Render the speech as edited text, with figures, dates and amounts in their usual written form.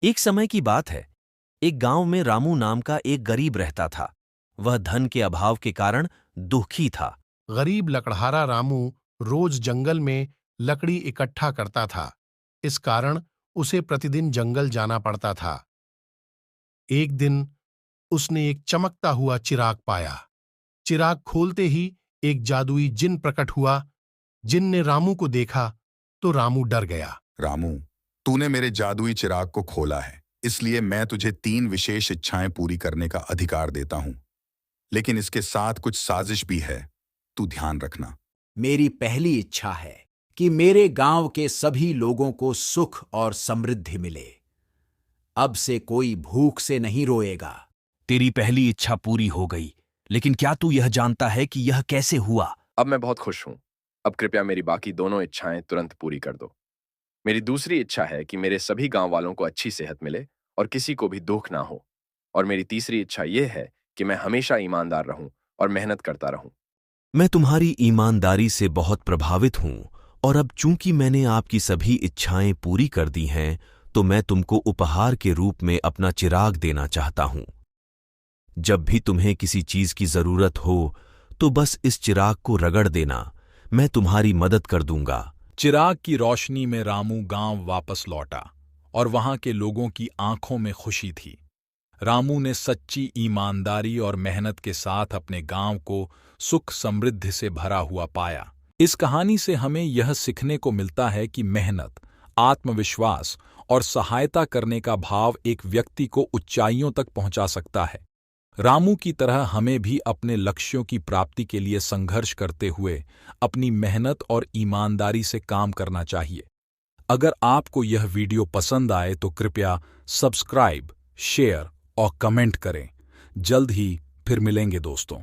एक समय की बात है। एक गांव में रामू नाम का एक गरीब रहता था। वह धन के अभाव के कारण दुखी था। गरीब लकड़हारा रामू रोज जंगल में लकड़ी इकट्ठा करता था। इस कारण उसे प्रतिदिन जंगल जाना पड़ता था। एक दिन उसने एक चमकता हुआ चिराग पाया। चिराग खोलते ही एक जादुई जिन प्रकट हुआ। जिन ने रामू को देखा तो रामू डर गया। रामू, तूने मेरे जादुई चिराग को खोला है, इसलिए मैं तुझे 3 विशेष इच्छाएं पूरी करने का अधिकार देता हूं। लेकिन इसके साथ कुछ साजिश भी है, तू ध्यान रखना। मेरी पहली इच्छा है कि मेरे गांव के सभी लोगों को सुख और समृद्धि मिले। अब से कोई भूख से नहीं रोएगा। तेरी पहली इच्छा पूरी हो गई, लेकिन क्या तू यह जानता है कि यह कैसे हुआ? अब मैं बहुत खुश हूं। अब कृपया मेरी बाकी दोनों इच्छाएं तुरंत पूरी कर दो। मेरी दूसरी इच्छा है कि मेरे सभी गांव वालों को अच्छी सेहत मिले और किसी को भी दुख ना हो। और मेरी तीसरी इच्छा यह है कि मैं हमेशा ईमानदार रहूं और मेहनत करता रहूं। मैं तुम्हारी ईमानदारी से बहुत प्रभावित हूं, और अब चूंकि मैंने आपकी सभी इच्छाएं पूरी कर दी हैं, तो मैं तुमको उपहार के रूप में अपना चिराग देना चाहता हूं। जब भी तुम्हें किसी चीज की जरूरत हो, तो बस इस चिराग को रगड़ देना, मैं तुम्हारी मदद कर दूंगा। चिराग की रोशनी में रामू गांव वापस लौटा और वहां के लोगों की आंखों में खुशी थी। रामू ने सच्ची ईमानदारी और मेहनत के साथ अपने गांव को सुख समृद्धि से भरा हुआ पाया। इस कहानी से हमें यह सीखने को मिलता है कि मेहनत, आत्मविश्वास और सहायता करने का भाव एक व्यक्ति को ऊंचाइयों तक पहुंचा सकता है। रामू की तरह हमें भी अपने लक्ष्यों की प्राप्ति के लिए संघर्ष करते हुए अपनी मेहनत और ईमानदारी से काम करना चाहिए। अगर आपको यह वीडियो पसंद आए तो कृपया सब्सक्राइब, शेयर और कमेंट करें। जल्द ही फिर मिलेंगे दोस्तों।